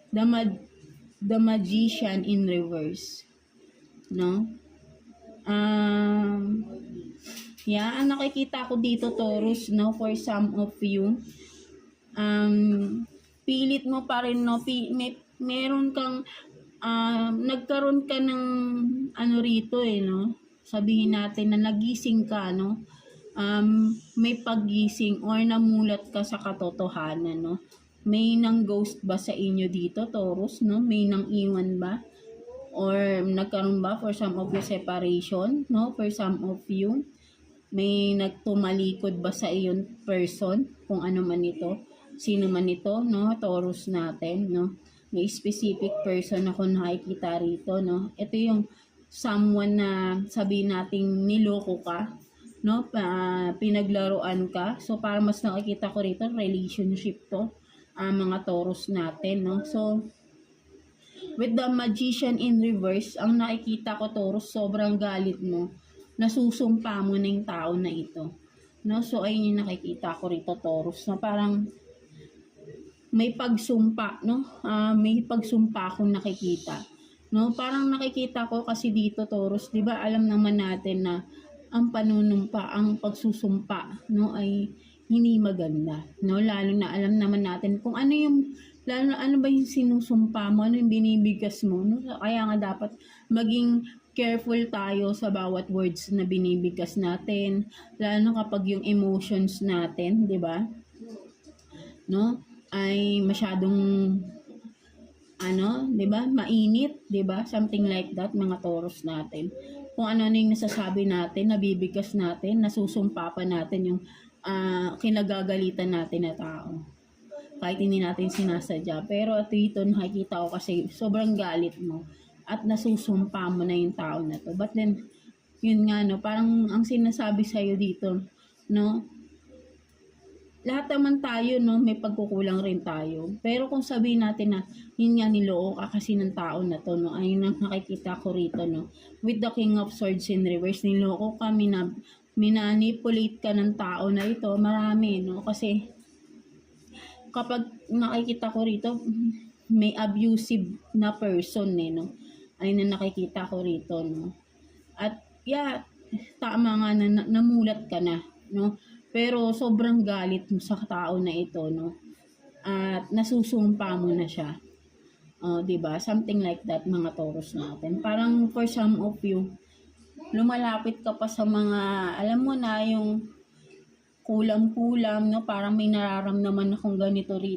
The, the Magician in reverse. No? Yeah, ang nakikita ko dito, Taurus, no, for some of you, pilit mo pa rin, no, meron kang, nagkaroon ka ng, ano rito no, sabihin natin na nagising ka, no, may paggising or namulat ka sa katotohanan, no. May nang ghost ba sa inyo dito, Taurus, no? May nang iwan ba? Or nagkaroon ba for some of you separation, no? For some of you, may nagtumalikod ba sa iyon person, kung ano man ito, sino man ito, no? Taurus natin, no? May specific person ako nakikita rito, no? Ito yung someone na sabihin nating niloko ka, no? Pinaglaruan ka. So, para mas nakikita ko rito, relationship to, mga Taurus natin, no? So, with the Magician in reverse, ang nakikita ko, Taurus, sobrang galit mo. Nasusumpa mo na yung tao na ito. No? So, ayun yung nakikita ko rito, Taurus, na parang may pagsumpa, no? May pagsumpa akong nakikita. No? Parang nakikita ko kasi dito, Taurus, di ba alam naman natin na ang panunumpa, ang pagsusumpa, no, ay hindi maganda, no? Lalo na alam naman natin kung ano yung, lalo na ano ba yung sinusumpa mo, ano yung binibigkas mo, no? Kaya nga dapat maging careful tayo sa bawat words na binibigkas natin, lalo na kapag yung emotions natin, di ba? No? Ay masyadong di ba? Mainit, di ba? Something like that, mga Taurus natin. Kung ano yung nasasabi natin, nabibigkas natin, nasusumpa pa natin yung kinagagalitan natin na tao. Kahit hindi natin sinasadya. Pero ito nakikita ko kasi sobrang galit mo at nasusumpa mo na yung tao na to. But then, yun nga, no, parang ang sinasabi sa'yo dito, no, lahat naman tayo, no, may pagkukulang rin tayo. Pero kung sabihin natin na, yun nga, niloko ka kasi ng tao na to, no, ayun ang nakikita ko rito, no, with the King of Swords in reverse, niloko ka, minanipulate ka ng tao na ito, marami, no, kasi kapag nakikita ko rito, may abusive na person, no, ayun ang nakikita ko rito, no, at yeah, tama nga na namulat ka na, no, pero sobrang galit mo sa tao na ito, no, at nasusumpa mo na siya, 'di ba? Something like that, mga Taurus natin. Parang for some of you, lumalapit ka pa sa mga, alam mo na, yung kulang-kulang, no? Parang may nararamdaman akong ganito rito.